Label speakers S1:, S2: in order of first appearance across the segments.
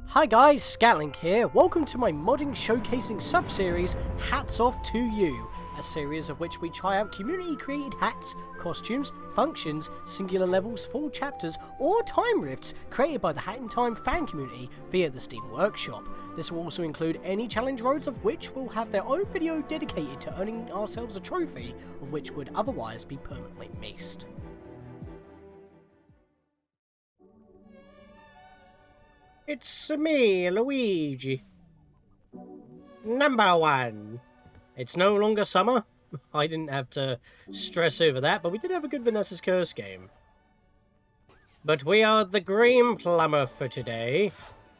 S1: Hi guys, Scatlink here. Welcome to my modding showcasing sub-series, Hats Off to You, a series of which we try out community-created hats, costumes, functions, singular levels, full chapters, or time rifts created by the Hat in Time fan community via the Steam Workshop. This will also include any challenge roads of which will have their own video dedicated to earning ourselves a trophy, of which would otherwise be permanently missed. It's me, Luigi. Number 1. It's no longer summer. I didn't have to stress over that, but we did have a good Vanessa's Curse game. But we are the Green Plumber for today.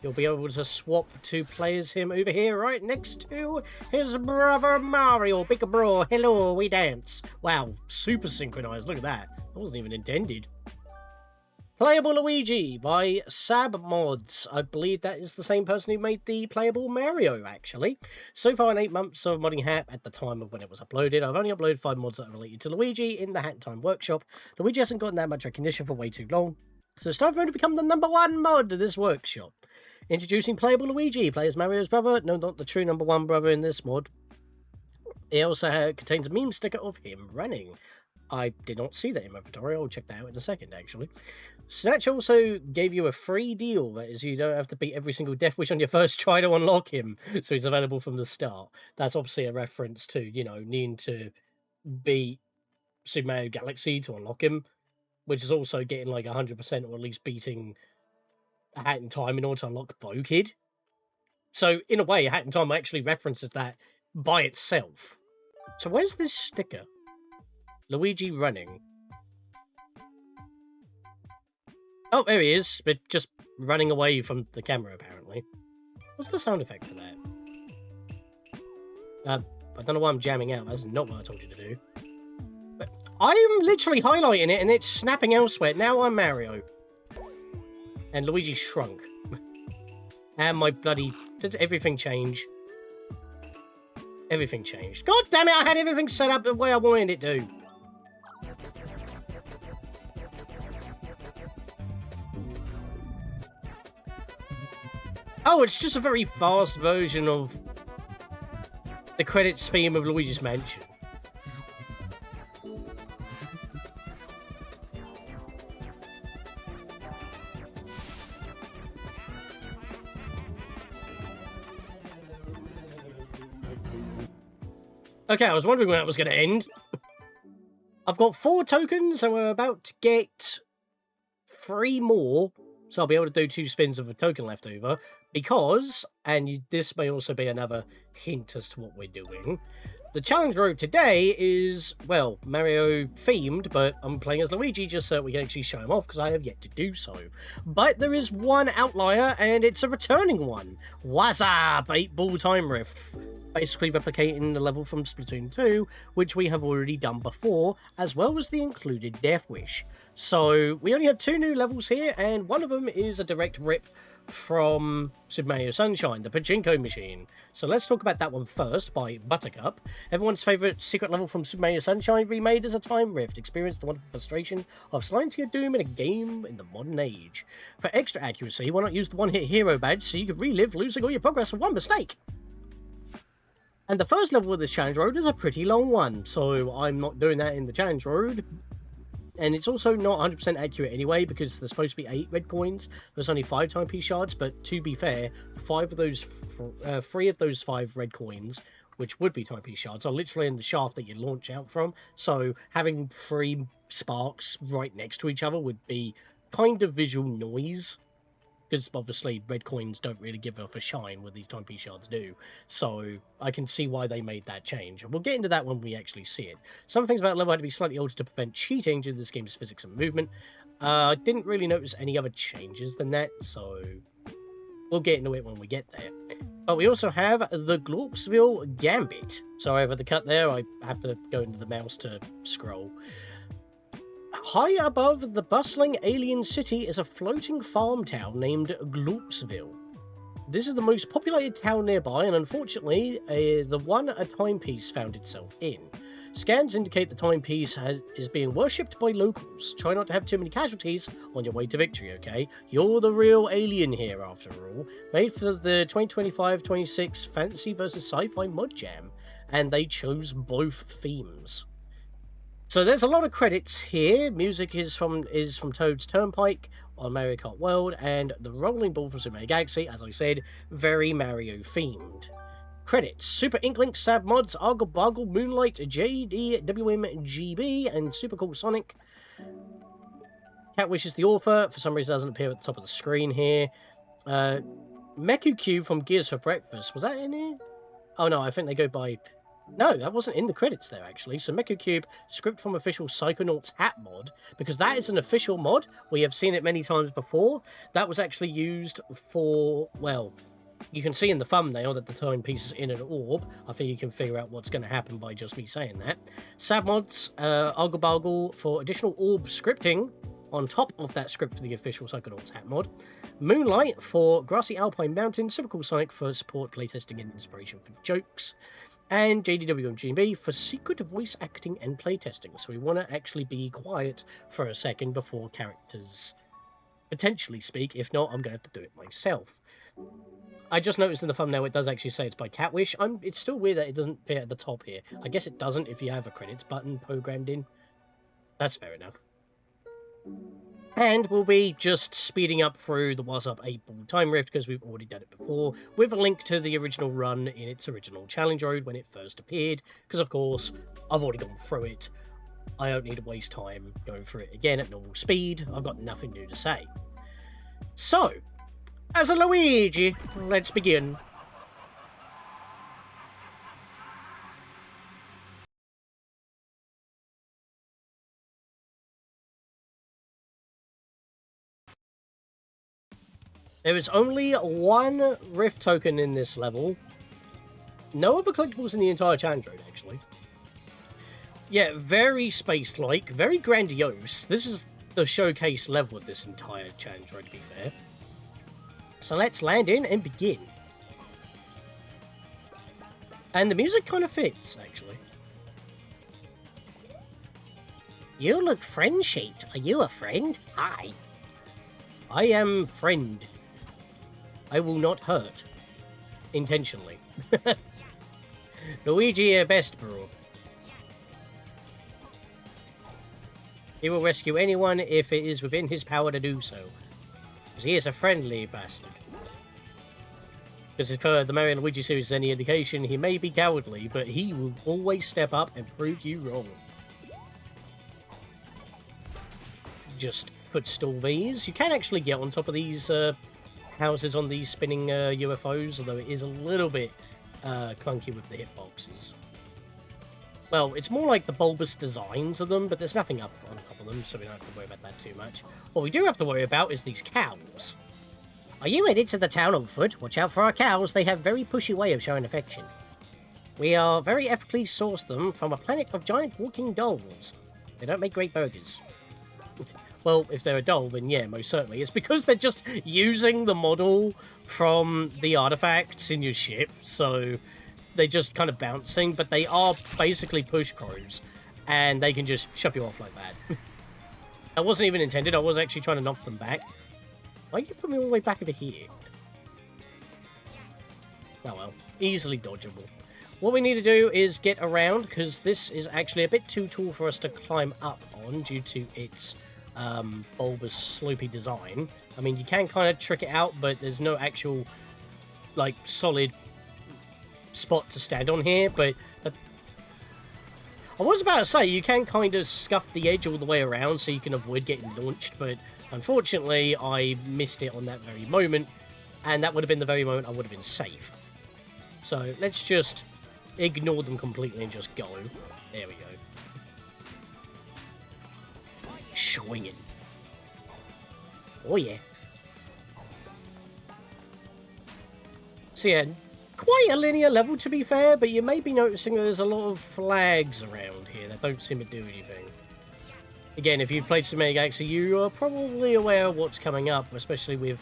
S1: You'll be able to swap to play as him over here, right next to his brother Mario. Big bro, hello, we dance. Wow, super synchronized, look at that. That wasn't even intended. Playable Luigi by Sab Mods. I believe that is the same person who made the playable Mario, actually. So far in 8 months of modding Hat at the time of when it was uploaded, I've only uploaded 5 mods that are related to Luigi in the Hat in Time Workshop. Luigi hasn't gotten that much recognition for way too long, so it's time for him to become the #1 mod of this workshop. Introducing playable Luigi, plays Mario's brother. No, not the true #1 brother in this mod. It also contains a meme sticker of him running. I did not see that in my inventory. I'll check that out in a second, actually. Snatcher also gave you a free deal. That is, you don't have to beat every single Death Wish on your first try to unlock him. So he's available from the start. That's obviously a reference to, you know, needing to beat Super Mario Galaxy to unlock him. Which is also getting like 100% or at least beating a Hat in Time in order to unlock Bow Kid. So, in a way, a Hat in Time actually references that by itself. So where's this sticker? Luigi running. Oh, there he is, but just running away from the camera, apparently. What's the sound effect for that? I don't know why I'm jamming out. That's not what I told you to do. But I'm literally highlighting it, and it's snapping elsewhere. Now I'm Mario. And Luigi shrunk. And my bloody... Does everything change? Everything changed. God damn it, I had everything set up the way I wanted it to. Oh, it's just a very fast version of the credits theme of Luigi's Mansion. Okay, I was wondering when that was going to end. I've got 4 tokens, and we're about to get 3 more. So I'll be able to do 2 spins of a token left over. Because, and this may also be another hint as to what we're doing, the challenge road today is, well, Mario themed, but I'm playing as Luigi just so we can actually show him off, because I have yet to do so. But there is one outlier, and it's a returning one. Wassup! 8-ball time riff. Basically replicating the level from Splatoon 2, which we have already done before, as well as the included Death Wish. So, we only have 2 new levels here, and one of them is a direct rip from Super Mario Sunshine, the Pachinko machine. So let's talk about that one first, by Buttercup. Everyone's favourite secret level from Super Mario Sunshine, remade as a time rift. Experience the wonderful frustration of sliding to your doom in a game in the modern age. For extra accuracy, why not use the one-hit hero badge so you can relive losing all your progress with one mistake? And the first level of this challenge road is a pretty long one, so I'm not doing that in the challenge road. And it's also not 100% accurate anyway, because there's supposed to be 8 red coins. There's only 5 timepiece shards, but to be fair, 3 of those 5 red coins, which would be timepiece shards, are literally in the shaft that you launch out from. So having 3 sparks right next to each other would be kind of visual noise. Because obviously red coins don't really give off a shine what these timepiece shards do. So I can see why they made that change. And we'll get into that when we actually see it. Some things about the level had to be slightly altered to prevent cheating due to this game's physics and movement. I didn't really notice any other changes than that, so we'll get into it when we get there. But we also have the Glorpzville Gambit. Sorry for the cut there, I have to go into the mouse to scroll. High above the bustling alien city is a floating farm town named Glorpzville. This is the most populated town nearby, and unfortunately, the one a timepiece found itself in. Scans indicate the timepiece is being worshipped by locals. Try not to have too many casualties on your way to victory, okay? You're the real alien here, after all. Made for the 2025-26 Fantasy vs. Sci-Fi Mod Jam, and they chose both themes. So there's a lot of credits here. Music is from Toad's Turnpike on Mario Kart World, and the Rolling Ball from Super Mario Galaxy, as I said, very Mario themed. Credits: Super Inklink, Sab Mods, Argle Bargle, Moonlight, JDWMGB, and Super Cool Sonic. Catwish is the author. For some reason, it doesn't appear at the top of the screen here. Meku Cube from Gears for Breakfast. Was that in here? Oh no, I think they go by... No, that wasn't in the credits there, actually. So Meku Cube, script from official Psychonauts hat mod, because that is an official mod. We have seen it many times before. That was actually used for, well, you can see in the thumbnail that the timepiece is in an orb. I think you can figure out what's going to happen by just me saying that. Sab mods, Argle Bargle for additional orb scripting on top of that script for the official Psychonauts hat mod. Moonlight for Grassy Alpine Mountain, Super Cool Sonic for support playtesting and inspiration for jokes. And JDWMGB for secret voice acting and playtesting. So we want to actually be quiet for a second before characters potentially speak. If not, I'm going to have to do it myself. I just noticed in the thumbnail it does actually say it's by Catwish. It's still weird that it doesn't appear at the top here. I guess it doesn't if you have a credits button programmed in. That's fair enough. And we'll be just speeding up through the Wassup 8-Ball Time Rift because we've already done it before, with a link to the original run in its original challenge road when it first appeared, because of course, I've already gone through it. I don't need to waste time going through it again at normal speed. I've got nothing new to say. So, as a Luigi, let's begin. There is only one Rift token in this level. No other collectibles in the entire challenge road, actually. Yeah, very space-like, very grandiose. This is the showcase level of this entire challenge road, to be fair. So let's land in and begin. And the music kind of fits, actually. You look friend-shaped. Are you a friend? Hi. I am friend. I will not hurt. Intentionally. Luigi, your best, bro. He will rescue anyone if it is within his power to do so. Because he is a friendly bastard. Because if the Mario and Luigi series is any indication, he may be cowardly, but he will always step up and prove you wrong. Just footstool these. You can actually get on top of these houses on these spinning UFOs, although it is a little bit clunky with the hitboxes. Well, it's more like the bulbous designs of them, but there's nothing up on top of them, so we don't have to worry about that too much. What we do have to worry about is these cows. Are you headed to the town on foot? Watch out for our cows. They have a very pushy way of showing affection. We are very ethically sourced them from a planet of giant walking dolls. They don't make great burgers. Well, if they're a doll, then yeah, most certainly. It's because they're just using the model from the artifacts in your ship, so they're just kind of bouncing, but they are basically push crows, and they can just shove you off like that. That wasn't even intended. I was actually trying to knock them back. Why did you put me all the way back over here? Oh well, easily dodgeable. What we need to do is get around, because this is actually a bit too tall for us to climb up on due to its bulbous, sloopy design. I mean, you can kind of trick it out, but there's no actual, like, solid spot to stand on here, but I was about to say, you can kind of scuff the edge all the way around so you can avoid getting launched, but unfortunately, I missed it on that very moment, and that would have been the very moment I would have been safe. So, let's just ignore them completely and just go. There we go. Swinging. Oh yeah. So yeah, quite a linear level to be fair, but you may be noticing there's a lot of flags around here that don't seem to do anything. Again, if you've played Super Mario Galaxy, you are probably aware of what's coming up, especially with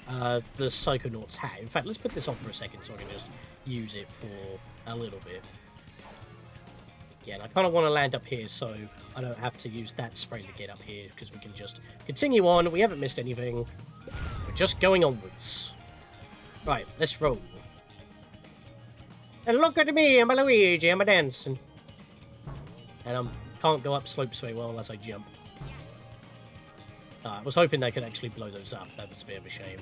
S1: the Psychonauts hat. In fact, let's put this on for a second so I can just use it for a little bit. Yeah, and I kind of want to land up here so I don't have to use that spray to get up here, because we can just continue on. We haven't missed anything. We're just going onwards. Right, let's roll. And look at me, I'm a Luigi, I'm a dancing. And I can't go up slopes very well unless I jump. I was hoping they could actually blow those up. That was a bit of a shame.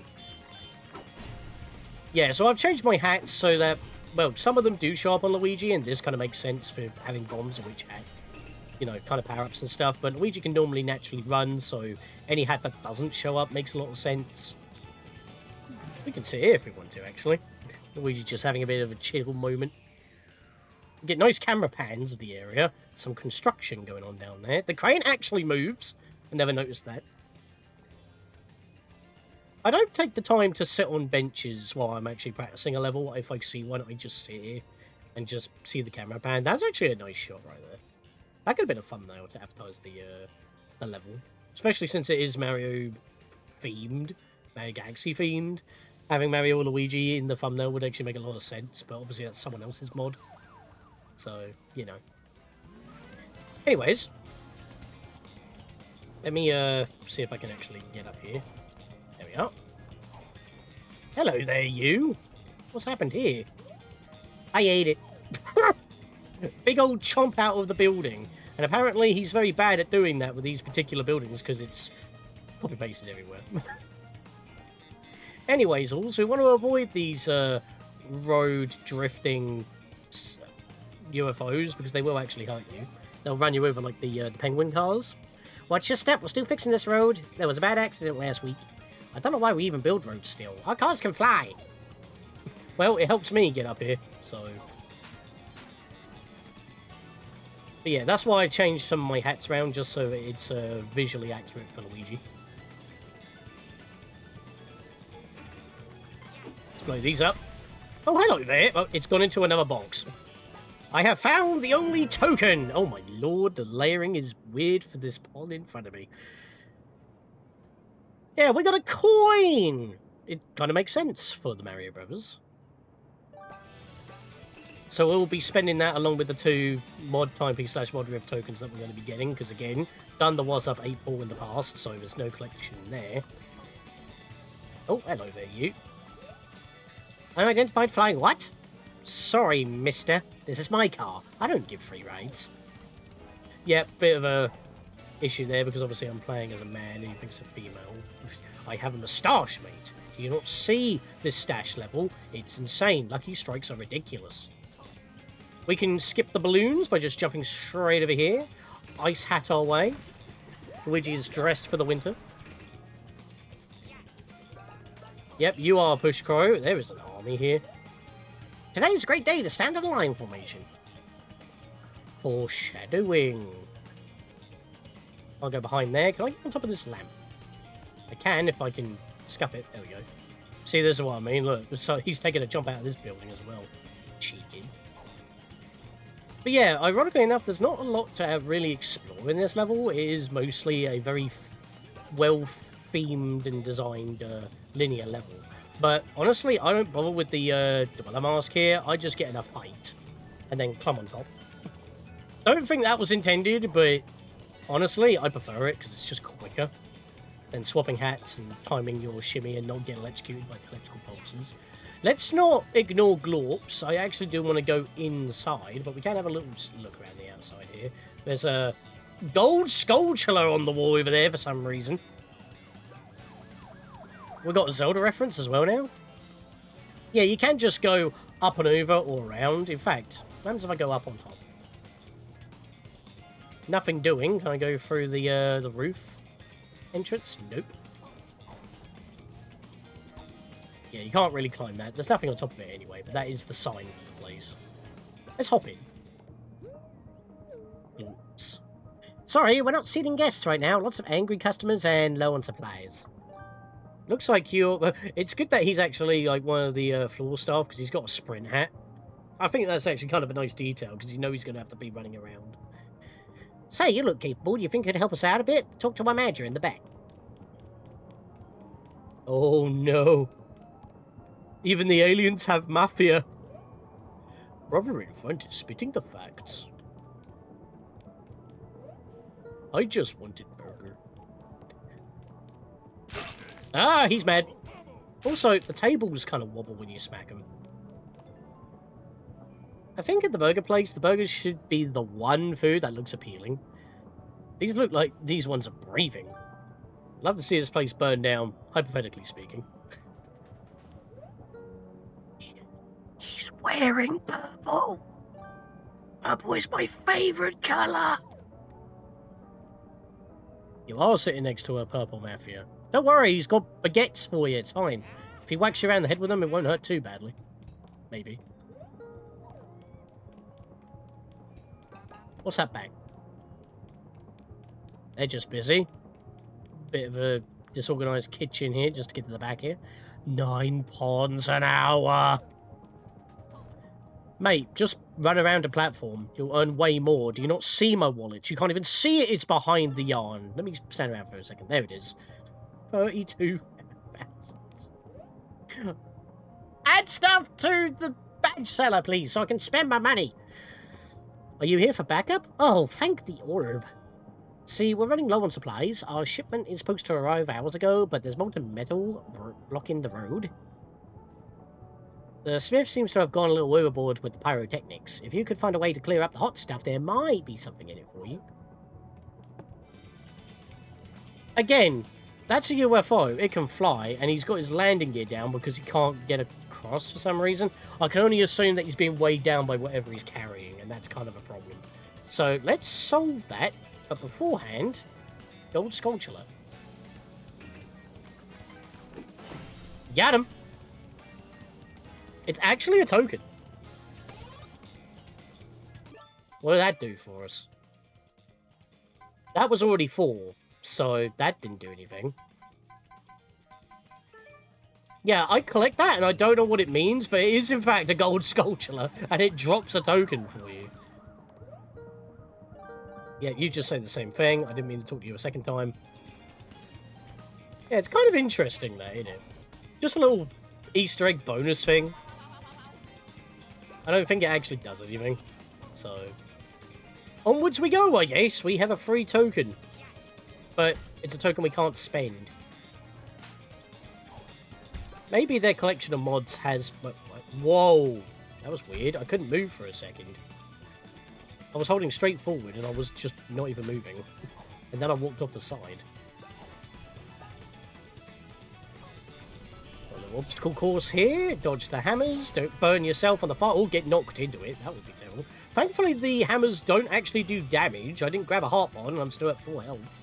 S1: Yeah, so I've changed my hats so that, well, some of them do show up on Luigi, and this kind of makes sense for having bombs in which hat, you know, kind of power-ups and stuff. But Luigi can normally naturally run, so any hat that doesn't show up makes a lot of sense. We can sit here if we want to, actually. Luigi just having a bit of a chill moment. We get nice camera pans of the area. Some construction going on down there. The crane actually moves. I never noticed that. I don't take the time to sit on benches while I'm actually practicing a level. If I see one, I just sit here and just see the camera pan. That's actually a nice shot right there. That could have been a thumbnail to advertise the level. Especially since it is Mario themed, Mario Galaxy themed. Having Mario or Luigi in the thumbnail would actually make a lot of sense, but obviously that's someone else's mod. So, you know. Anyways. Let me see if I can actually get up here. There we are. Hello there, you. What's happened here? I ate it. Big old chomp out of the building. And apparently he's very bad at doing that with these particular buildings because it's copy-pasted everywhere. Anyways, also, we want to avoid these road drifting UFOs because they will actually hurt you. They'll run you over like the penguin cars. Watch your step, we're still fixing this road. There was a bad accident last week. I don't know why we even build roads still. Our cars can fly. Well, it helps me get up here, so... But yeah, that's why I changed some of my hats around, just so that it's visually accurate for Luigi. Let's blow these up. Oh, hello there. Oh, it's gone into another box. I have found the only token! Oh my lord, the layering is weird for this pond in front of me. Yeah, we got a coin! It kind of makes sense for the Mario Brothers. So we'll be spending that along with the 2 mod timepiece/mod rift tokens that we're going to be getting, because again, done the Wassup 8 ball in the past, so there's no collection there. Oh, hello there, you. Unidentified flying what? Sorry, mister. This is my car. I don't give free rides. Yeah, bit of a issue there, because obviously I'm playing as a man and he thinks a female. I have a moustache, mate. Do you not see this stash level? It's insane. Lucky strikes are ridiculous. We can skip the balloons by just jumping straight over here. Ice hat our way. Luigi is dressed for the winter. Yep, you are Push Crow. There is an army here. Today's a great day to stand in a line formation. Foreshadowing. I'll go behind there. Can I get on top of this lamp? I can if I can scuff it. There we go. See, this is what I mean. Look, so he's taking a jump out of this building as well. Cheeky. But yeah, ironically enough, there's not a lot to really explore in this level. It is mostly a very well-themed and designed linear level. But honestly, I don't bother with the dweller mask here. I just get enough height and then climb on top. Don't think that was intended, but honestly, I prefer it because it's just quicker than swapping hats and timing your shimmy and not getting electrocuted by the electrical pulses. Let's not ignore Glorps. I actually do want to go inside, but we can have a little look around the outside here. There's a Gold Skulltula on the wall over there for some reason. We've got a Zelda reference as well now. Yeah, you can just go up and over or around. In fact, what happens if I go up on top? Nothing doing. Can I go through the roof entrance? Nope. Yeah, you can't really climb that. There's nothing on top of it anyway, but that is the sign of the place. Let's hop in. Oops. Sorry, we're not seating guests right now. Lots of angry customers and low on supplies. Looks like you're... It's good that he's actually like one of the floor staff, because he's got a sprint hat. I think that's actually kind of a nice detail, because you know he's going to have to be running around. Say, you look capable. Do you think you could help us out a bit? Talk to my manager in the back. Oh, no. Even the aliens have mafia. Brother in front is spitting the facts. I just wanted burger. Ah, he's mad. Also, the tables kind of wobble when you smack them. I think at the burger place, the burgers should be the one food that looks appealing. These look like these ones are breathing. Love to see this place burn down, hypothetically speaking. He's wearing purple. Purple is my favourite colour. You are sitting next to a purple mafia. Don't worry, he's got baguettes for you, it's fine. If he whacks you around the head with them, it won't hurt too badly. Maybe. What's that bag? They're just busy. Bit of a disorganised kitchen here, just to get to the back here. 9 pawns an hour. Mate, just run around a platform. You'll earn way more. Do you not see my wallet? You can't even see it. It's behind the yarn. Let me stand around for a second. There it is. 32,000. Add stuff to the badge seller, please, so I can spend my money. Are you here for backup? Oh, thank the orb. See, we're running low on supplies. Our shipment is supposed to arrive hours ago, but there's molten metal blocking the road. The smith seems to have gone a little overboard with the pyrotechnics. If you could find a way to clear up the hot stuff, there might be something in it for you. Again, that's a UFO. It can fly, and he's got his landing gear down because he can't get across for some reason. I can only assume that he's being weighed down by whatever he's carrying, and that's kind of a problem. So let's solve that, but beforehand, Gold Skulltula. Got him! It's actually a token. What did that do for us? That was already 4, so that didn't do anything. Yeah, I collect that, and I don't know what it means, but it is in fact a Gold Skulltula, and it drops a token for you. Yeah, you just say the same thing. I didn't mean to talk to you a second time. Yeah, it's kind of interesting there, isn't it? Just a little Easter egg bonus thing. I don't think it actually does anything. So, onwards we go, I guess. We have a free token. But it's a token we can't spend. Maybe their collection of mods has... Whoa! That was weird. I couldn't move for a second. I was holding straight forward and I was just not even moving. And then I walked off the side. Obstacle course here. Dodge the hammers. Don't burn yourself on the fire. Or get knocked into it. That would be terrible. Thankfully, the hammers don't actually do damage. I didn't grab a heart on and I'm still at full health.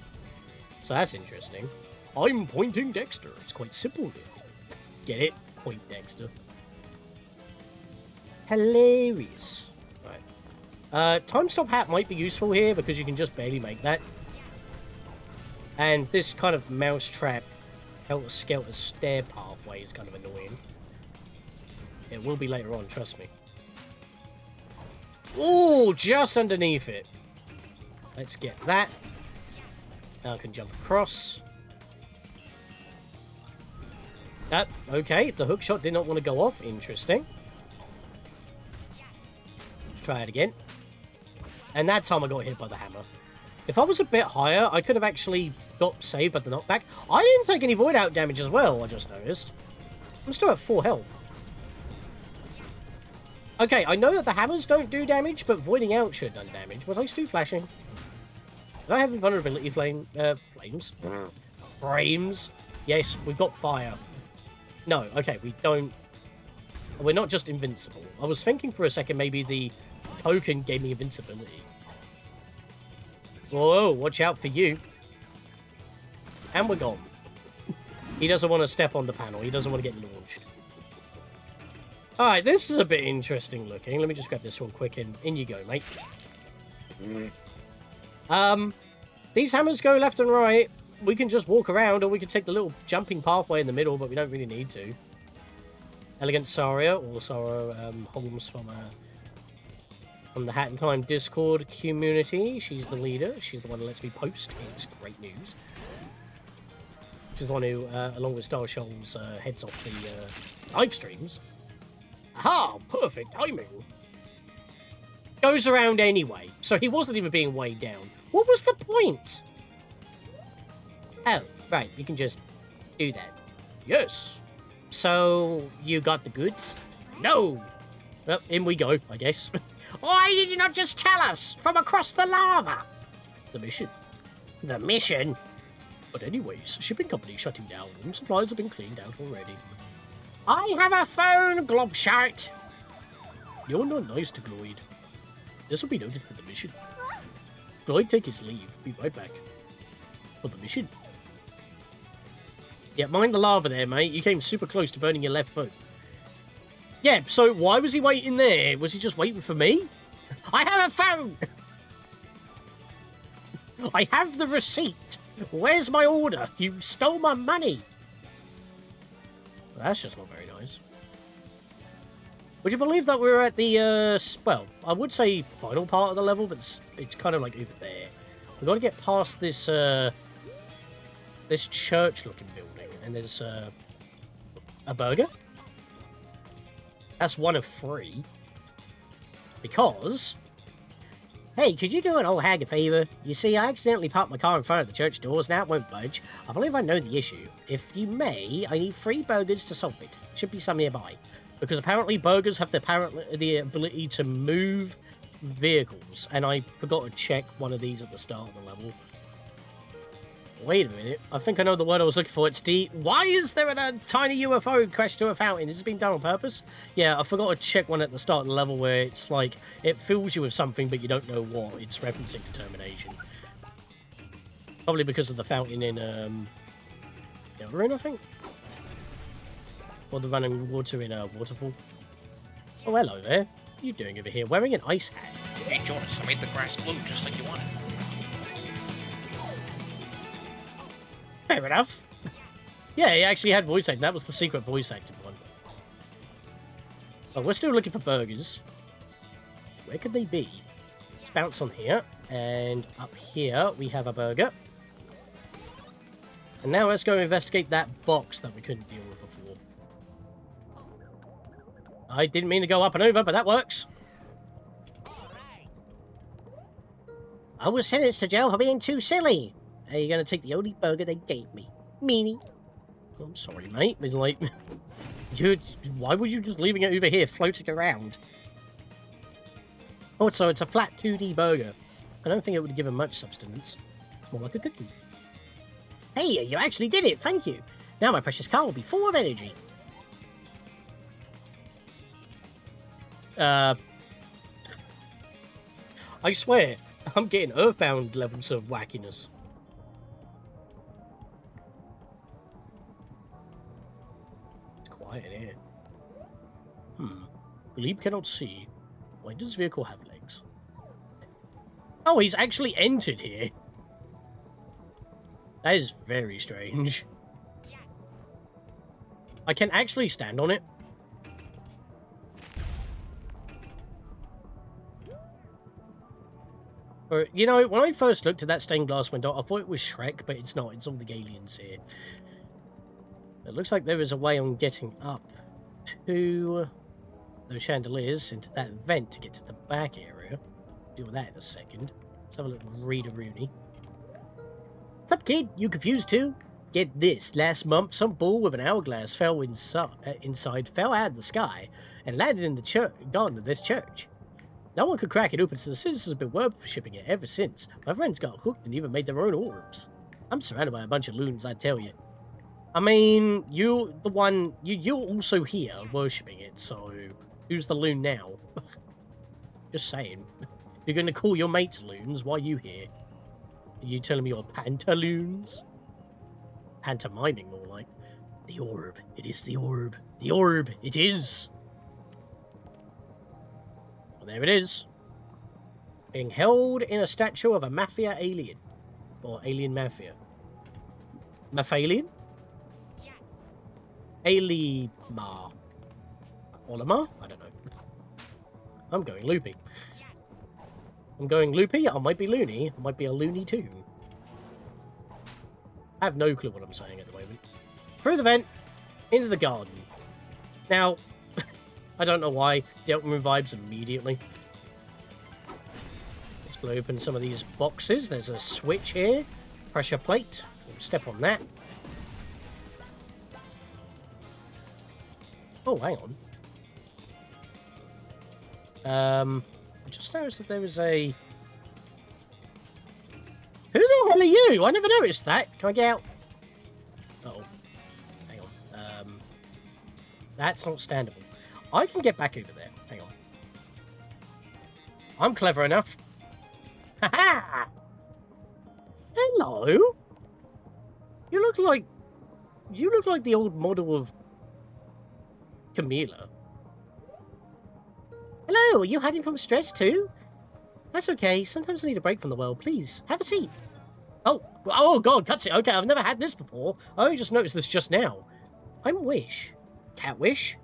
S1: So that's interesting. I'm pointing Dexter. It's quite simple. Get it? Point Dexter. Hilarious. Right. Time stop hat might be useful here because you can just barely make that. And this kind of mousetrap helter-skelter stair pathway is kind of annoying. It will be later on, trust me. Oh, just underneath it. Let's get that. Now I can jump across. That, okay, the hook shot did not want to go off. Interesting. Let's try it again. And that time I got hit by the hammer. If I was a bit higher, I could have actually got saved by the knockback. I didn't take any void out damage as well, I just noticed. I'm still at 4 health. Okay, I know that the hammers don't do damage, but voiding out should have done damage. Was I still flashing? Did I have invulnerability flames? Frames? Yes, we've got fire. No, okay, we don't... We're not just invincible. I was thinking for a second maybe the token gave me invincibility. Whoa, watch out for you. And we're gone. He doesn't want to step on the panel. He doesn't want to get launched. Alright, this is a bit interesting looking. Let me just grab this one quick and in you go, mate. These hammers go left and right. We can just walk around or we can take the little jumping pathway in the middle, but we don't really need to. Elegant Saria, or Sarah Holmes from the Hat in Time Discord community. She's the leader. She's the one who lets me post. It's great news. She's the one who, along with Star Shoals, heads off the live streams. Aha! Perfect timing! Goes around anyway, so he wasn't even being weighed down. What was the point? Oh, right. You can just do that. Yes. So, you got the goods? No. Well, in we go, I guess. Why did you not just tell us from across the lava? The mission. The mission? But anyways, shipping company shutting down. All supplies have been cleaned out already. I have a phone, Globshart. You're not nice to Gloyd. This will be noted for the mission. Gloyd, take his leave. Be right back. For the mission. Yeah, mind the lava there, mate. You came super close to burning your left foot. Yeah, so why was he waiting there? Was he just waiting for me? I have a phone! I have the receipt. Where's my order? You stole my money. Well, that's just not very nice. Would you believe that we're at the, well, I would say final part of the level, but it's kind of like over there. We've got to get past this, this church-looking building, and there's, a burger. That's one of 3. Because... Hey, could you do an old hag a favour? You see, I accidentally parked my car in front of the church doors, now it won't budge. I believe I know the issue. If you may, I need 3 burgers to solve it. Should be some nearby. Because apparently burgers have the ability to move vehicles. And I forgot to check one of these at the start of the level. Wait a minute. I think I know the word I was looking for. It's D. Why is there a tiny UFO crashed to a fountain? Is this been done on purpose? Yeah, I forgot to check one at the start of the level where it's like, it fills you with something, but you don't know what. It's referencing determination. Probably because of the fountain in, Delfino, I think? Or the running water in a waterfall. Oh, hello there. What are you doing over here? Wearing an ice hat.
S2: Hey, Jonas, I made the grass blue just like you wanted.
S1: Fair enough. Yeah, he actually had voice acting. That was the secret voice acting one. Well, we're still looking for burgers. Where could they be? Let's bounce on here. And up here, we have a burger. And now let's go investigate that box that we couldn't deal with before. I didn't mean to go up and over, but that works. I was sentenced to jail for being too silly. Are you going to take the only burger they gave me? Meanie. I'm sorry, mate. But, like, why were you just leaving it over here floating around? Also, it's a flat 2D burger. I don't think it would give him much substance. It's more like a cookie. Hey, you actually did it. Thank you. Now my precious car will be full of energy. I swear, I'm getting Earthbound levels of wackiness. In here. Glebe cannot see. Why does vehicle have legs? Oh, he's actually entered here. That is very strange. I can actually stand on it. Or, you know, when I first looked at that stained glass window, I thought it was Shrek, but it's not. It's all the aliens here. It looks like there is a way on getting up to those chandeliers into that vent to get to the back area. Deal with that in a second. Let's have a little read-a-rooney. What's up, kid? You confused too? Get this. Last month, some bull with an hourglass fell fell out of the sky and landed in the garden of this church. No one could crack it open, so the citizens have been worshipping it ever since. My friends got hooked and even made their own orbs. I'm surrounded by a bunch of loons, I tell you. I mean, you're also here worshipping it, so who's the loon now? Just saying. If you're going to call your mates loons, why are you here? Are you telling me you're pantaloons? Pantomiming, more like. The orb. It is the orb. The orb. It is. Well, there it is. Being held in a statue of a mafia alien. Or alien mafia. Maphalian? Alima. Olima? I don't know. I'm going loopy. I'm going loopy. I might be loony. I might be a loony too. I have no clue what I'm saying at the moment. Through the vent, into the garden. Now, I don't know why. Delfino vibes immediately. Let's We'll open some of these boxes. There's a switch here. Pressure plate. We'll step on that. Oh, hang on. I just noticed that there was a... Who the hell are you? I never noticed that. Can I get out? Uh-oh. Hang on. That's not standable. I can get back over there. Hang on. I'm clever enough. Ha-ha! Hello? You look like the old model of Camila. Hello, are you hiding from stress too? That's okay. Sometimes I need a break from the world. Please, have a seat. Oh God, cutscene. Okay, I've never had this before. I only just noticed this just now. I'm Wish. Cat Wish?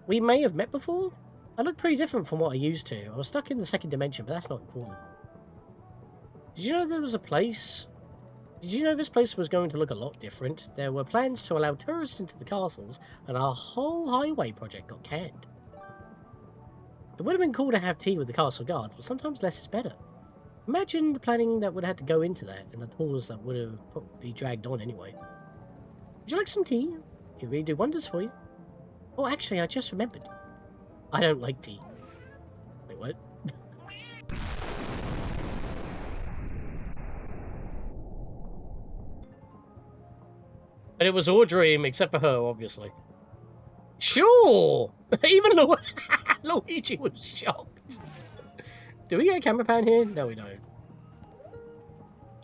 S1: We may have met before? I look pretty different from what I used to. I was stuck in the second dimension, but that's not important. Did you know there was a place... Did you know this place was going to look a lot different? There were plans to allow tourists into the castles, and our whole highway project got canned. It would have been cool to have tea with the castle guards, but sometimes less is better. Imagine the planning that would have had to go into that, and the tours that would have probably dragged on anyway. Would you like some tea? It really do wonders for you. Oh, actually, I just remembered. I don't like tea. Wait, what? And it was all dream, except for her, obviously. Sure! Even Luigi was shocked. Do we get a camera pan here? No, we don't.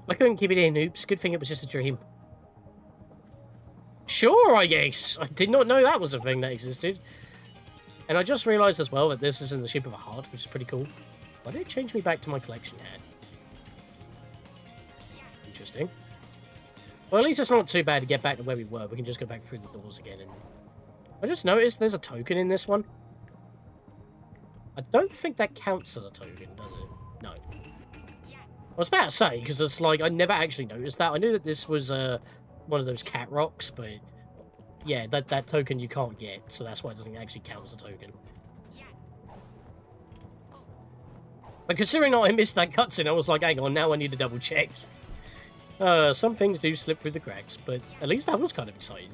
S1: I couldn't keep it in, oops. Good thing it was just a dream. Sure, I guess. I did not know that was a thing that existed. And I just realised as well that this is in the shape of a heart, which is pretty cool. Why did it change me back to my collection ad? Interesting. Well, at least it's not too bad to get back to where we were. We can just go back through the doors again. And I just noticed there's a token in this one. I don't think that counts as a token, does it? No. I was about to say, because it's like, I never actually noticed that. I knew that this was one of those cat rocks, but yeah, that token you can't get, so that's why it doesn't actually count as a token. But considering I missed that cutscene, I was like, hang on, now I need to double check. Some things do slip through the cracks, but at least that was kind of exciting.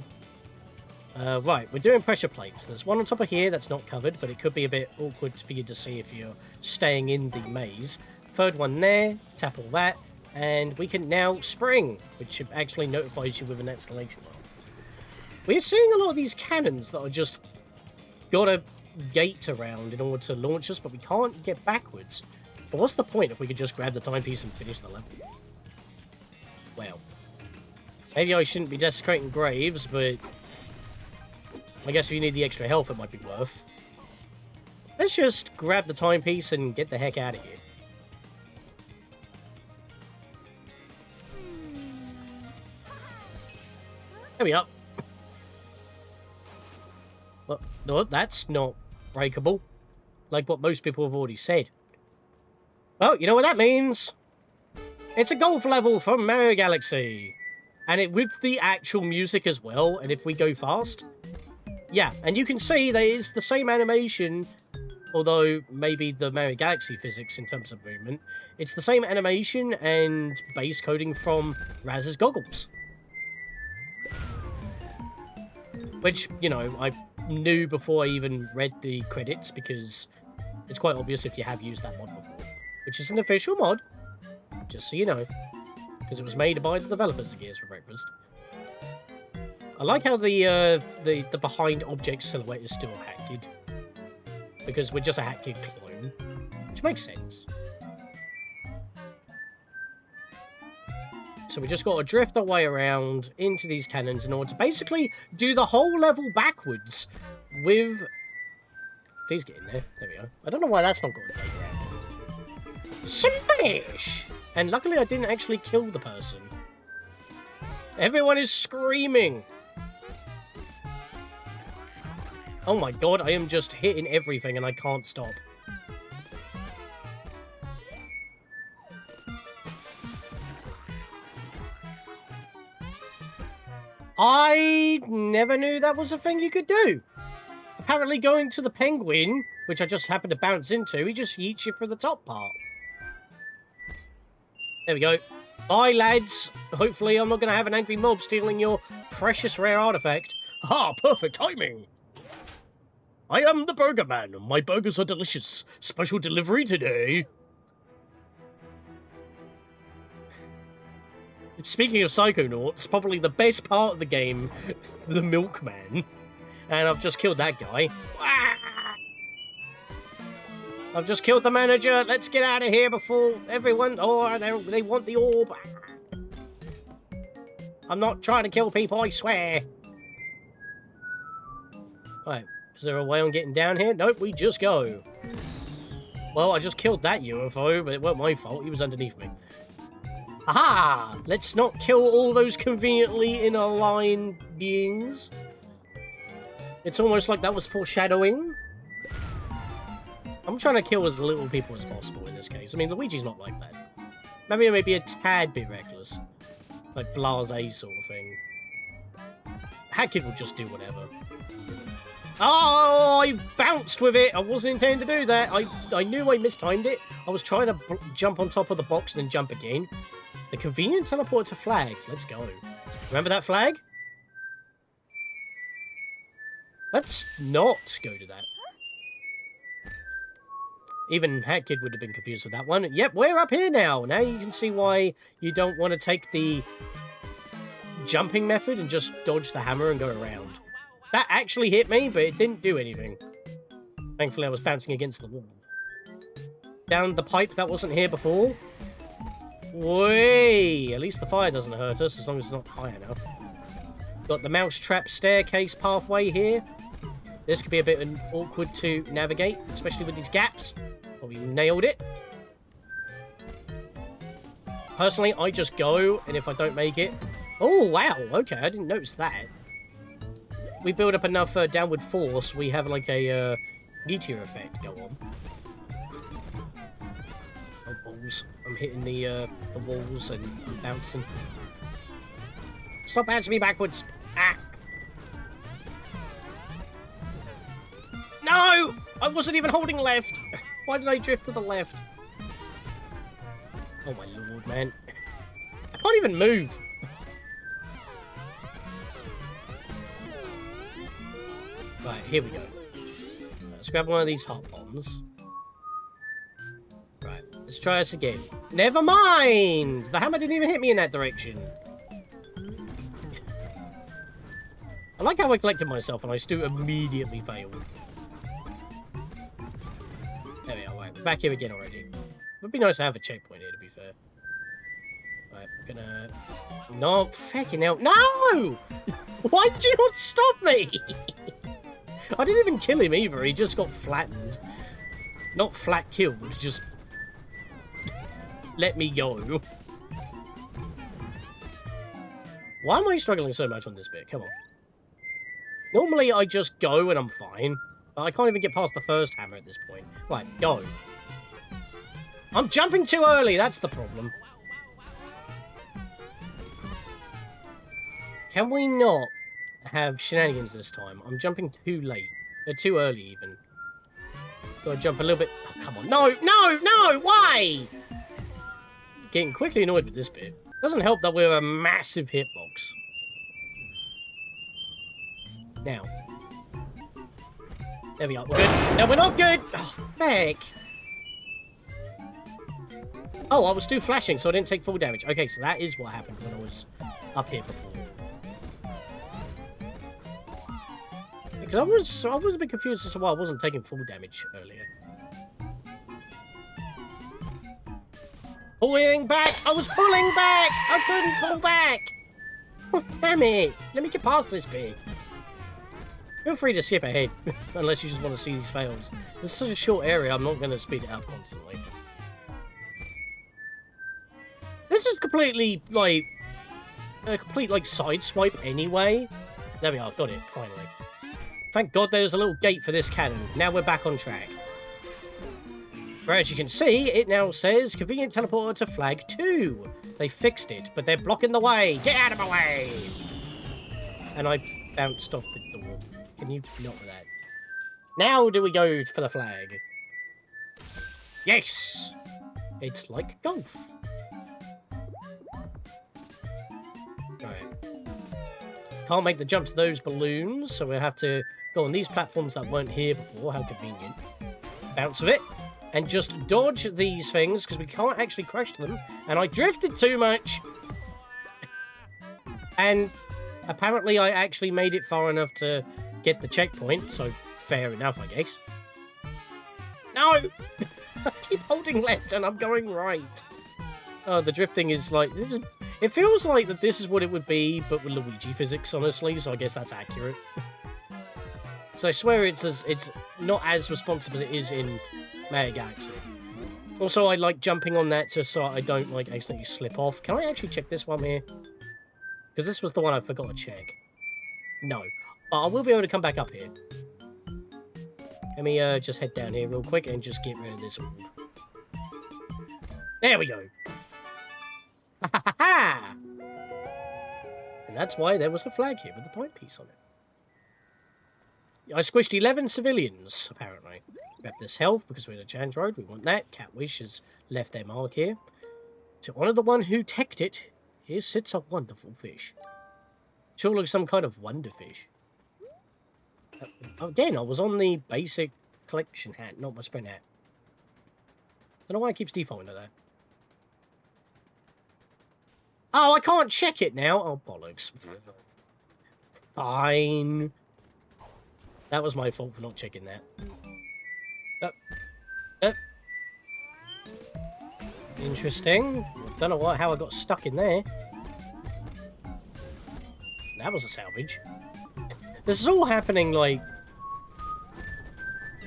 S1: Right, we're doing pressure plates. There's one on top of here that's not covered, but it could be a bit awkward for you to see if you're staying in the maze. Third one there, tap all that, and we can now spring, which actually notifies you with an exclamation mark. We're seeing a lot of these cannons that are just got a gate around in order to launch us, but we can't get backwards. But what's the point if we could just grab the timepiece and finish the level? Well, maybe I shouldn't be desecrating graves, but I guess if you need the extra health, it might be worth. Let's just grab the timepiece and get the heck out of here. There we are. Well, no, that's not breakable, like what most people have already said. Well, you know what that means? It's a golf level from Mario Galaxy. And it with the actual music as well, and if we go fast... Yeah, and you can see that it's the same animation, although maybe the Mario Galaxy physics in terms of movement. It's the same animation and base coding from Raz's goggles. Which, you know, I knew before I even read the credits, because it's quite obvious if you have used that mod before. Which is an official mod, just so you know, because it was made by the developers of Gears for Breakfast. I like how the behind object silhouette is still hacked, because we're just a hacked clone, which makes sense. So we just got to drift our way around into these cannons in order to basically do the whole level backwards with... Please get in there. There we go. I don't know why that's not going to Smash! And luckily I didn't actually kill the person. Everyone is screaming! Oh my god, I am just hitting everything and I can't stop. I never knew that was a thing you could do. Apparently going to the penguin which I just happened to bounce into, he just yeets you for the top part. There we go. Bye, lads. Hopefully I'm not going to have an angry mob stealing your precious rare artifact. Ah, perfect timing. I am the Burger Man. My burgers are delicious. Special delivery today. Speaking of Psychonauts, probably the best part of the game, the Milkman. And I've just killed that guy. I've just killed the manager. Let's get out of here before everyone... Oh, they want the orb. I'm not trying to kill people, I swear. Right, is there a way on getting down here? Nope, we just go. Well, I just killed that UFO, but it wasn't my fault. He was underneath me. Aha! Let's not kill all those conveniently in a line beings. It's almost like that was foreshadowing. I'm trying to kill as little people as possible in this case. I mean, Luigi's not like that. Maybe it may be a tad bit reckless. Like blasé sort of thing. Hat Kid will just do whatever. Oh, I bounced with it. I wasn't intending to do that. I knew I mistimed it. I was trying to jump on top of the box and then jump again. The convenient teleport to flag. Let's go. Remember that flag? Let's not go to that. Even Hat Kid would have been confused with that one. Yep, we're up here now. Now you can see why you don't want to take the jumping method and just dodge the hammer and go around. That actually hit me, but it didn't do anything. Thankfully, I was bouncing against the wall. Down the pipe that wasn't here before. Way! At least the fire doesn't hurt us, as long as it's not high enough. Got the mousetrap staircase pathway here. This could be a bit awkward to navigate, especially with these gaps. But we nailed it. Personally, I just go, and if I don't make it... Oh, wow! Okay, I didn't notice that. We build up enough downward force, we have like a meteor effect go on. Oh, balls. I'm hitting the walls and I'm bouncing. Stop bouncing me backwards! Ah! No! I wasn't even holding left! Why did I drift to the left? Oh my lord, man. I can't even move! Right, here we go. Let's grab one of these hot bombs. Right, let's try this again. Never mind! The hammer didn't even hit me in that direction. I like how I collected myself and I still immediately failed. There we are, right, we're back here again already. It would be nice to have a checkpoint here, to be fair. Right, gonna... No, fucking hell. No! Why did you not stop me? I didn't even kill him either, he just got flattened. Not flat killed, just... let me go. Why am I struggling so much on this bit? Come on. Normally I just go and I'm fine. But I can't even get past the first hammer at this point. Right, go. I'm jumping too early, that's the problem. Can we not have shenanigans this time? I'm jumping too late. Too early, even. Gotta jump a little bit... Oh, come on. No! No! No! Why? Getting quickly annoyed with this bit. Doesn't help that we're a massive hitbox. Now. There we are. We're good. No, we're not good! Oh, feck. Oh, I was still flashing, so I didn't take full damage. Okay, so that is what happened when I was up here before. Because I was a bit confused as to why I wasn't taking full damage earlier. Pulling back! I was pulling back! I couldn't pull back! Oh, damn it! Let me get past this bit. Feel free to skip ahead, unless you just want to see these fails. It's such a short area, I'm not going to speed it up constantly. This is completely, like, a complete, like, sideswipe anyway. There we are, got it, finally. Thank God there's a little gate for this cannon. Now we're back on track. Where, as you can see, it now says convenient teleporter to flag 2. They fixed it, but they're blocking the way. Get out of my way! And I bounced off the door. Can you not with that? Now do we go for the flag? Yes! It's like golf. Right. Can't make the jump to those balloons, so we'll have to go on these platforms that weren't here before. How convenient. Bounce with it. And just dodge these things, because we can't actually crash them. And I drifted too much. And apparently I actually made it far enough to get the checkpoint, so fair enough, I guess. No! I keep holding left and I'm going right. Oh, the drifting is like... it feels like that this is what it would be, but with Luigi physics, honestly, so I guess that's accurate. So I swear it's not as responsive as it is in Mario Galaxy. Also, I like jumping on that just so I don't, like, accidentally slip off. Can I actually check this one here? Because this was the one I forgot to check. No. But I will be able to come back up here. Let me just head down here real quick and just get rid of this orb. There we go. Ha ha ha ha! And that's why there was a flag here with a timepiece on it. I squished 11 civilians, apparently. Grab this health because we're in a challenge road. We want that. Catwish has left their mark here. To honour the one who teched it, here sits a wonderful fish. Sure looks some kind of wonder fish. Again, I was on the basic collection hat, not my sprint hat. Don't know why it keeps defaulting to that. Oh, I can't check it now. Oh, bollocks. Fine. That was my fault for not checking that. Interesting. Don't know how I got stuck in there. That was a salvage. This is all happening like...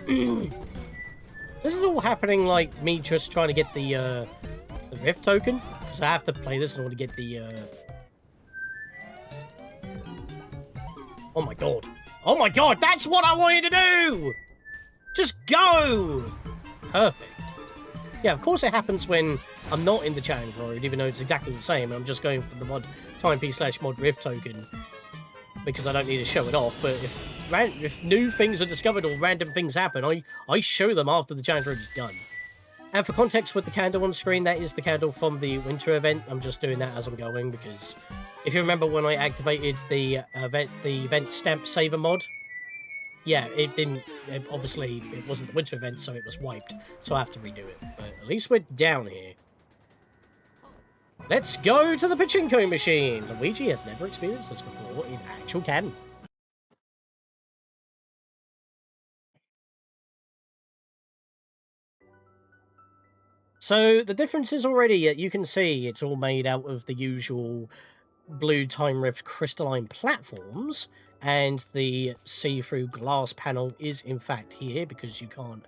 S1: this is all happening like me just trying to get the Rift token. Because I have to play this in order to get the... Oh my god. Oh my god, that's what I wanted to do! Just go! Perfect. Yeah, of course it happens when I'm not in the challenge road, even though it's exactly the same. I'm just going for the mod timepiece/mod Rift token because I don't need to show it off. But if new things are discovered or random things happen, I show them after the challenge road is done. And for context with the candle on screen, that is the candle from the winter event. I'm just doing that as I'm going because if you remember when I activated the event stamp saver mod, yeah, it didn't, obviously it wasn't the winter event, so it was wiped, so I have to redo it. But at least we're down here. Let's go to the Pachinko machine. Luigi has never experienced this before in actual canon. So the difference is already, you can see it's all made out of the usual blue time rift crystalline platforms, and the see-through glass panel is in fact here because you can't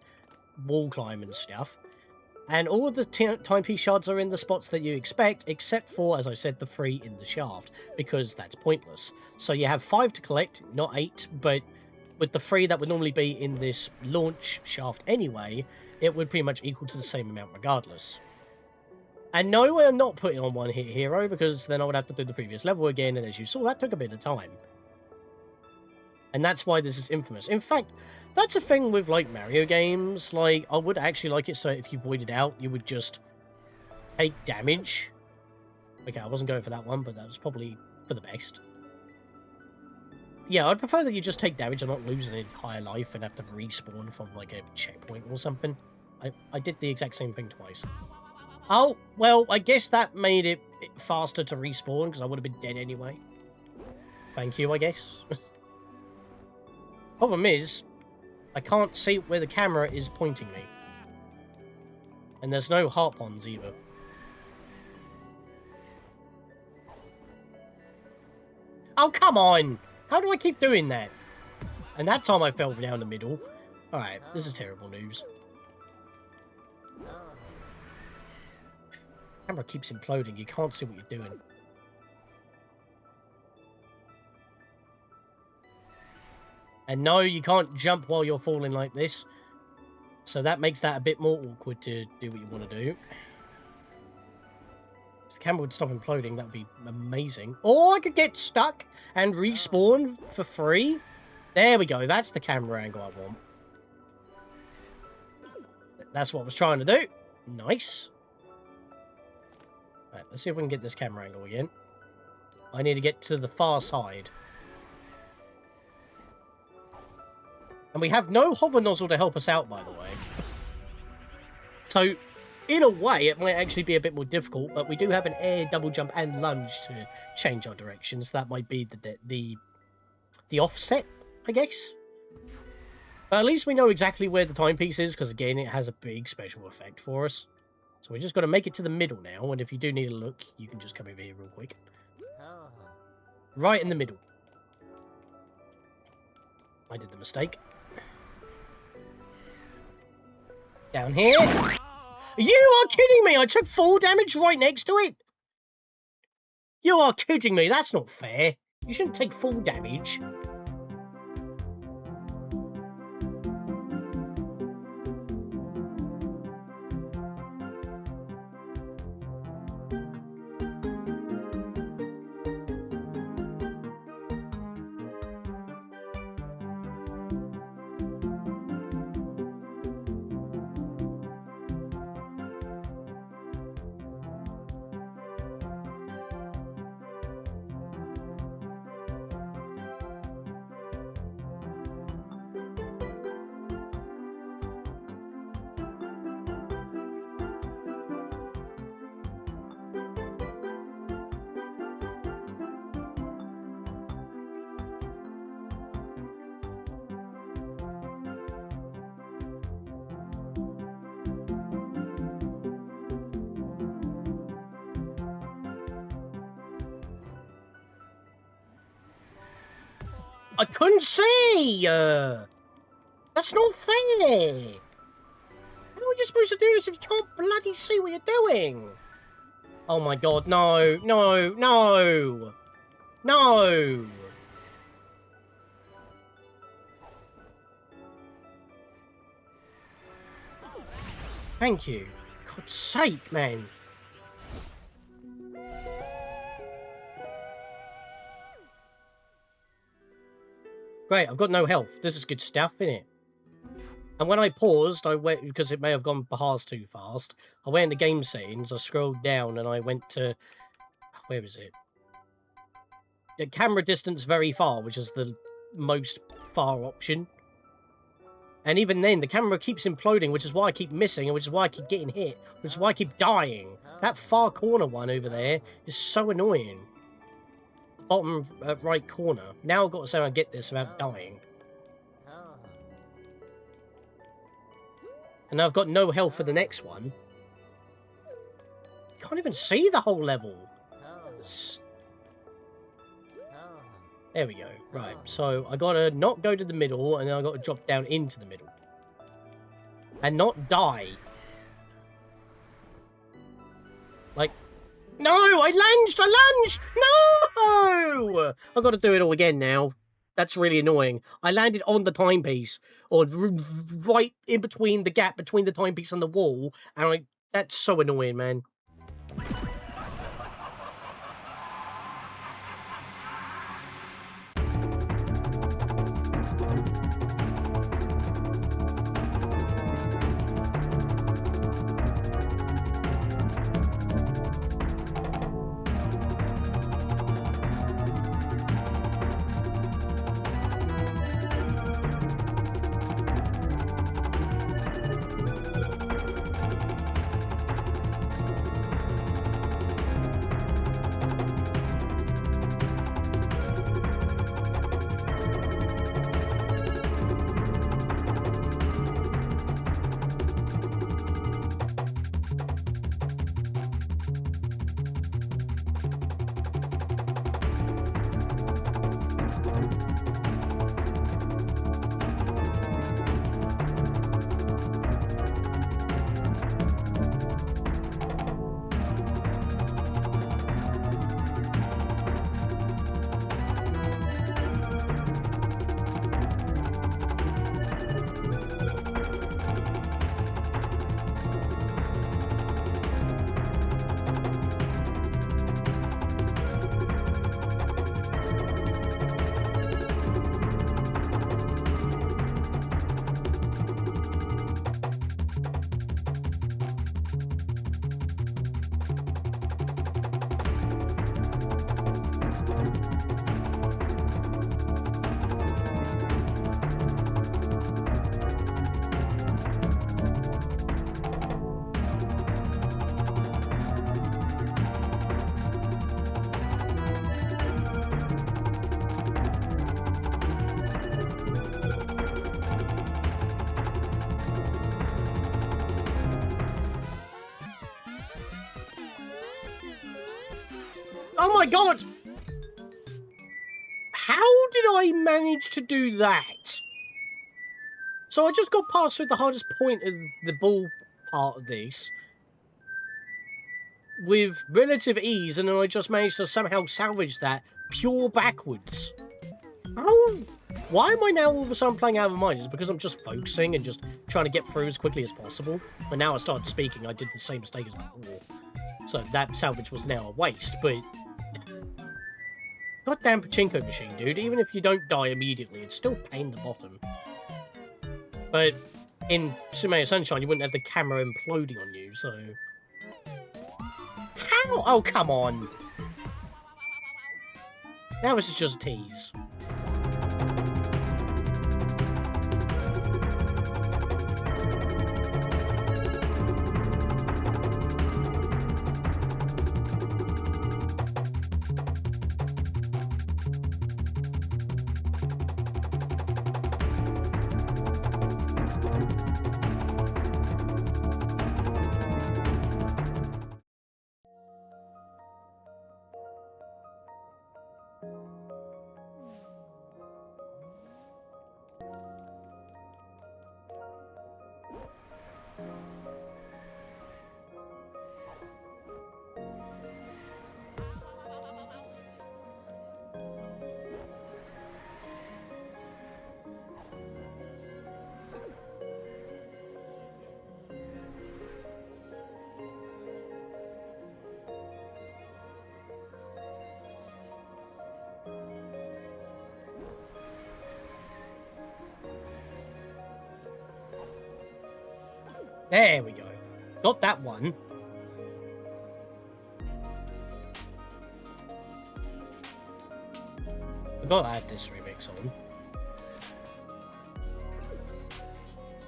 S1: wall climb and stuff. And all of the timepiece shards are in the spots that you expect, except for, as I said, the 3 in the shaft, because that's pointless. So you have 5 to collect, not 8, but with the 3 that would normally be in this launch shaft anyway, it would pretty much equal to the same amount regardless. And no, I'm not putting on one hit hero, because then I would have to do the previous level again, and as you saw, that took a bit of time. And that's why this is infamous. In fact, that's a thing with, like, Mario games. Like, I would actually like it so if you voided out, you would just take damage. Okay, I wasn't going for that one, but that was probably for the best. Yeah, I'd prefer that you just take damage and not lose an entire life and have to respawn from, like, a checkpoint or something. I did the exact same thing twice. Oh, well, I guess that made it faster to respawn, because I would have been dead anyway. Thank you, I guess. Problem is, I can't see where the camera is pointing me. And there's no heart ponds either. Oh, come on! How do I keep doing that? And that time I fell down the middle. Alright, this is terrible news. Camera keeps imploding, you can't see what you're doing. And no, you can't jump while you're falling like this. So that makes that a bit more awkward to do what you want to do. If the camera would stop imploding, that would be amazing. Or I could get stuck and respawn for free. There we go, that's the camera angle I want. that's what I was trying to do. Nice. Right, let's see if we can get this camera angle again. I need to get to the far side. And we have no hover nozzle to help us out, by the way. So, in a way, it might actually be a bit more difficult, but we do have an air, double jump, and lunge to change our directions. That might be the offset, I guess. But at least we know exactly where the timepiece is, because again, it has a big special effect for us. So we just got to make it to the middle now, and if you do need a look, you can just come over here real quick. Right in the middle. I did the mistake. Down here. You are kidding me! I took 4 damage right next to it! You are kidding me! That's not fair! You shouldn't take 4 damage. I couldn't see! That's not fair! How are you supposed to do this if you can't bloody see what you're doing? Oh my god, no, no, no! No! Thank you. God's sake, man. Great, I've got no health. This is good stuff, innit? And when I paused, I went, because it may have gone past too fast, I went into game settings, I scrolled down, and I went to... Where is it? The camera distance very far, which is the most far option. And even then, the camera keeps imploding, which is why I keep missing, and which is why I keep getting hit, which is why I keep dying. That far corner one over there is so annoying. Bottom right corner. Now I've got to say I get this without dying. And now I've got no health for the next one. You can't even see the whole level. There we go. Right, so I gotta not go to the middle, and then I gotta drop down into the middle. And not die. Like... No! I lunged! No! I've got to do it all again now. That's really annoying. I landed on the timepiece, or right in between the gap between the timepiece and the wall, and that's so annoying, man. Oh my god! How did I manage to do that? So I just got past through the hardest point of the ball part of this with relative ease, and then I just managed to somehow salvage that pure backwards. How? Why am I now all of a sudden playing out of my mind? Is it because I'm just focusing and just trying to get through as quickly as possible? But now I started speaking, I did the same mistake as before. So that salvage was now a waste, but... Goddamn Pachinko machine, dude. Even if you don't die immediately, it's still pain in the bottom. But in Super Sunshine, you wouldn't have the camera imploding on you, so... How? Oh, come on! Now this is just a tease. There we go. Got that one. I've got to add this remix on.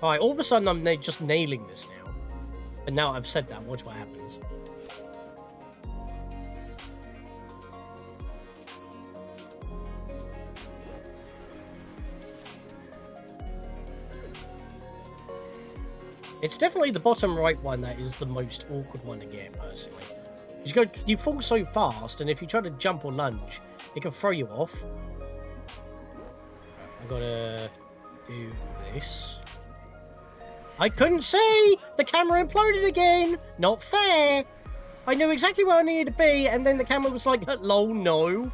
S1: Alright, all of a sudden I'm just nailing this now. And now I've said that, watch what happens. It's definitely the bottom right one that is the most awkward one to get, personally. You fall so fast, and if you try to jump or lunge, it can throw you off. I gotta do this. I couldn't see! The camera imploded again! Not fair! I knew exactly where I needed to be, and then the camera was like, lol, no.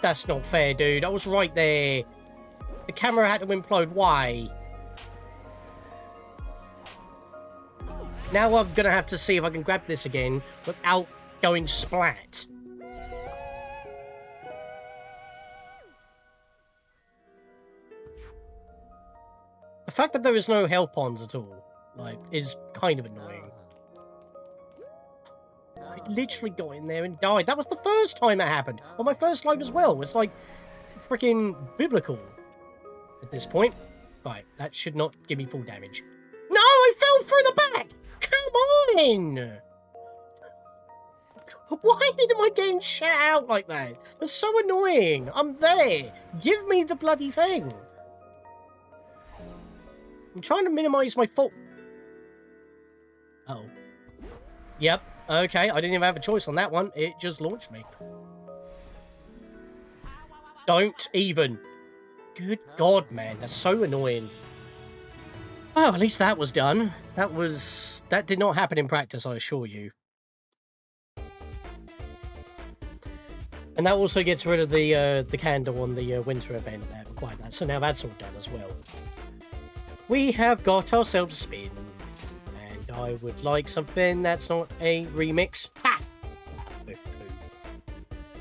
S1: That's not fair, dude. I was right there. The camera had to implode. Why? Now I'm gonna have to see if I can grab this again without going splat. The fact that there is no health ponds at all, like, is kind of annoying. I literally got in there and died. That was the first time that happened. On my first live as well. It's like freaking biblical at this point. Right, that should not give me full damage. No, I fell through the back! Come on! Why am I getting shut out like that? That's so annoying. I'm there. Give me the bloody thing. I'm trying to minimize my fault. Uh-oh. Yep. Okay, I didn't even have a choice on that one. It just launched me. Don't even. Good God, man. That's so annoying. Oh, at least that was done. That did not happen in practice, I assure you. And that also gets rid of the candle on the winter event that required that. So now that's all done as well. We have got ourselves a spin. And I would like something that's not a remix. Ha!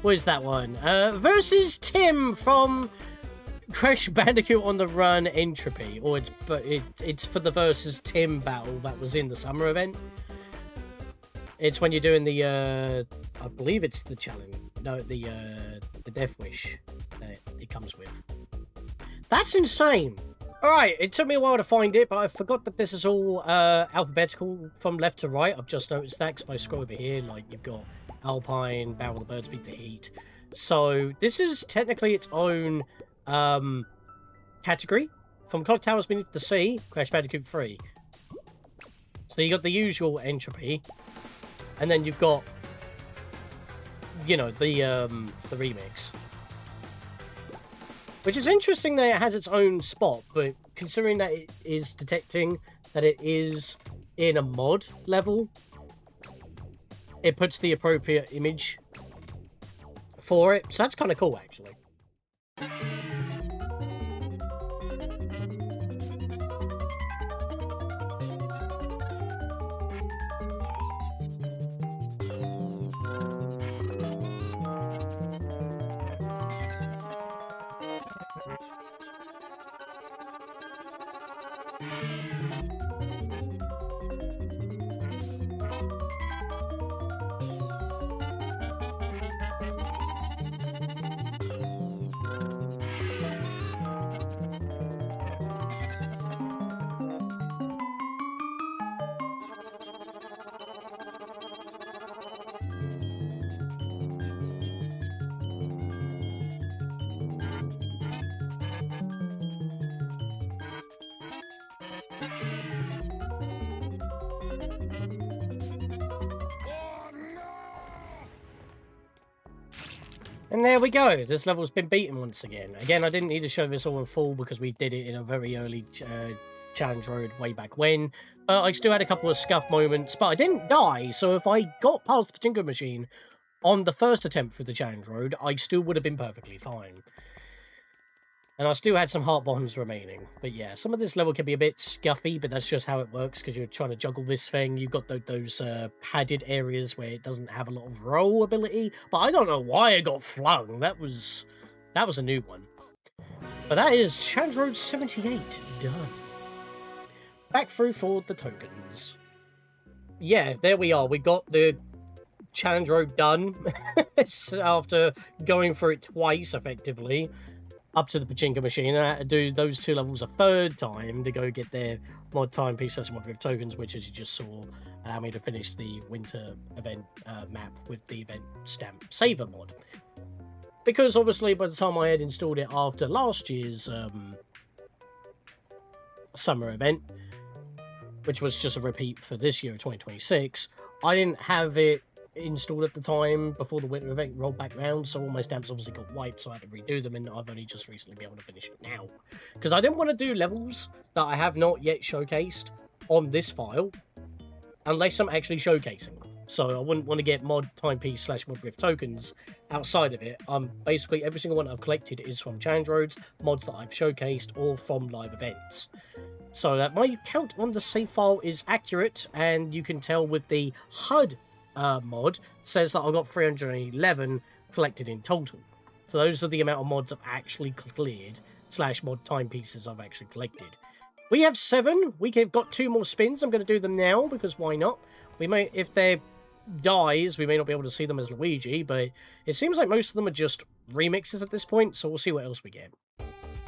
S1: What is that one? Versus Tim from Crash Bandicoot on the Run Entropy, or it's for the versus Tim battle that was in the summer event. It's when you're doing the I believe it's the challenge. No, the Death Wish that it comes with. That's insane. All right, it took me a while to find it, but I forgot that this is all alphabetical from left to right. I've just noticed that because if I scroll over here, like you've got Alpine, Battle of the Birds Beat the Heat. So this is technically its own category from Clock Towers Beneath the Sea, Crash Bandicoot 3. So you got the usual entropy, and then you've got you know, the remix. Which is interesting that it has its own spot, but considering that it is detecting that it is in a mod level, it puts the appropriate image for it. So that's kind of cool, actually. And there we go. This level's been beaten once again. Again, I didn't need to show this all in full because we did it in a very early challenge road way back when. But I still had a couple of scuff moments, but I didn't die. So if I got past the Pachinko machine on the first attempt through the challenge road, I still would have been perfectly fine. And I still had some heart bombs remaining. But yeah, some of this level can be a bit scuffy, but that's just how it works because you're trying to juggle this thing. You've got those padded areas where it doesn't have a lot of roll ability. But I don't know why it got flung. That was a new one. But that is Challenge Road 78 done. Back through for the tokens. Yeah, there we are. We got the Challenge Road done after going through it twice, effectively. Up to the Pachinko machine, and I had to do those two levels a third time to go get their mod timepiece mod with tokens, which, as you just saw, me to finish the winter event map with the event stamp saver mod. Because obviously, by the time I had installed it after last year's summer event, which was just a repeat for this year of 2026, I didn't have it installed at the time before the winter event rolled back round, so all my stamps obviously got wiped, so I had to redo them, and I've only just recently been able to finish it now. Because I didn't want to do levels that I have not yet showcased on this file, unless I'm actually showcasing them. So I wouldn't want to get mod timepiece / mod rift tokens outside of it. Basically, every single one I've collected is from challenge roads, mods that I've showcased, or from live events. So that my count on the save file is accurate, and you can tell with the HUD mod says that I've got 311 collected in total. So those are the amount of mods I've actually cleared / mod timepieces I've actually collected. We have 7. We've got 2 more spins. I'm going to do them now because why not? We may, if they're dies, we may not be able to see them as Luigi, but it seems like most of them are just remixes at this point, so we'll see what else we get.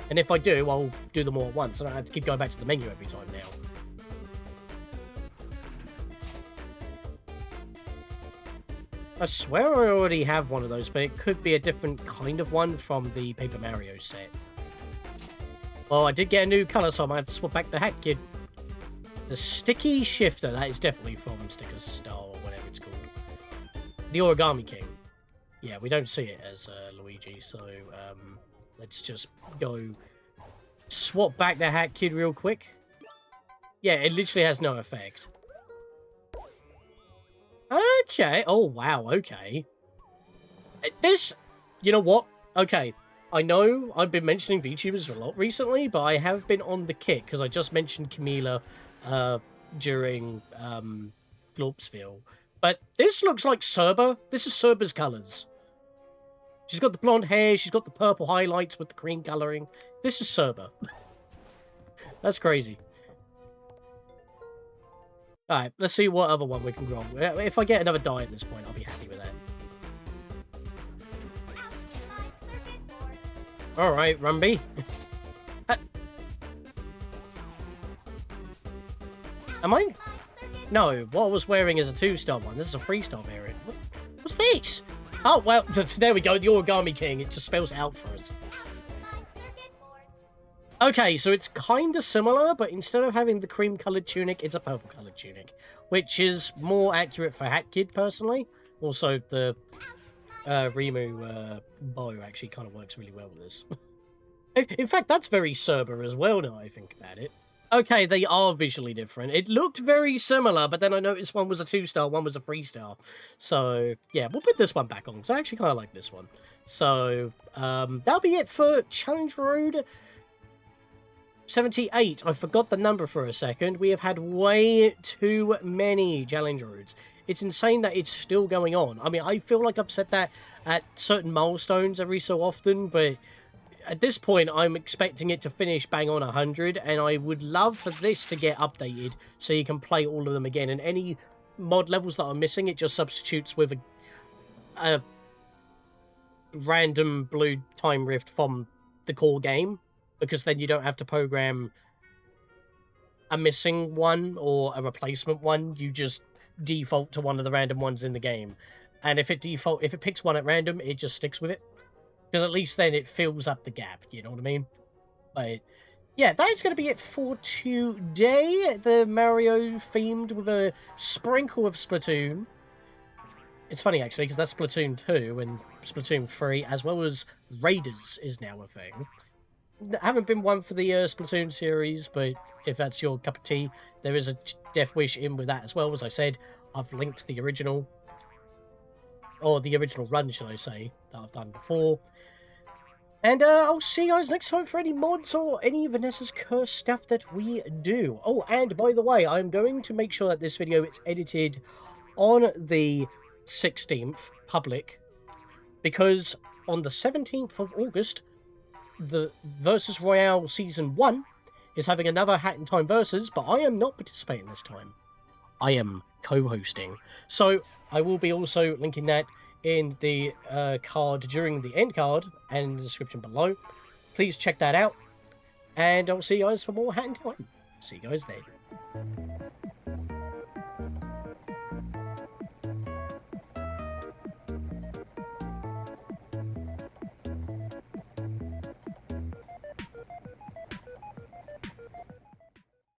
S1: And if I do, I'll do them all at once. I don't have to keep going back to the menu every time now. I swear I already have one of those, but it could be a different kind of one from the Paper Mario set. Well, I did get a new colour, so I might have to swap back the Hat Kid. The Sticky Shifter, that is definitely from Sticker's Star, or whatever it's called. The Origami King. Yeah, we don't see it as Luigi, so let's just go swap back the Hat Kid real quick. Yeah, it literally has no effect. Okay. Oh, wow. Okay. This... You know what? Okay. I know I've been mentioning VTubers a lot recently, but I have been on the kick, because I just mentioned Camila during Glorpzville. But this looks like Cerba. This is Cerba's colours. She's got the blonde hair, she's got the purple highlights with the cream colouring. This is Cerba. That's crazy. Alright, let's see what other one we can grow. If I get another die at this point, I'll be happy with that. Alright, Rumby. Am I? No, what I was wearing is a 2-star one. This is a 3-star variant. What's this? Oh, well, there we go. The Origami King. It just spells out for us. Okay, so it's kind of similar, but instead of having the cream-coloured tunic, it's a purple-coloured tunic, which is more accurate for Hat Kid, personally. Also, the Rimu bow actually kind of works really well with this. In fact, that's very Cerber as well now I think about it. Okay, they are visually different. It looked very similar, but then I noticed one was a 2-star, one was a 3-star. So, yeah, we'll put this one back on, because I actually kind of like this one. So, that'll be it for Challenge Road 78. I forgot the number for a second. We have had way too many Challenge Roads. It's insane that it's still going on. I mean, I feel like I've said that at certain milestones every so often, but at this point, I'm expecting it to finish bang on 100, and I would love for this to get updated so you can play all of them again. And any mod levels that are missing, it just substitutes with a random blue time rift from the core game, because then you don't have to program a missing one or a replacement one. You just default to one of the random ones in the game. And if it picks one at random, it just sticks with it. Because at least then it fills up the gap, you know what I mean? But, yeah, that is going to be it for today. The Mario themed with a sprinkle of Splatoon. It's funny, actually, because that's Splatoon 2 and Splatoon 3, as well as Raiders is now a thing. I haven't been one for the Splatoon series, but if that's your cup of tea, there is a Death Wish in with that as well. As I said, I've linked the original, or the original run, should I say, that I've done before. And I'll see you guys next time for any mods or any Vanessa's Curse stuff that we do. Oh, and by the way, I'm going to make sure that this video is edited on the 16th, public, because on the 17th of August, the Versus Royale Season 1 is having another Hat in Time Versus, but I am not participating this time. I am co-hosting. So I will be also linking that in the card during the end card and in the description below. Please check that out. And I'll see you guys for more Hat in Time. See you guys then.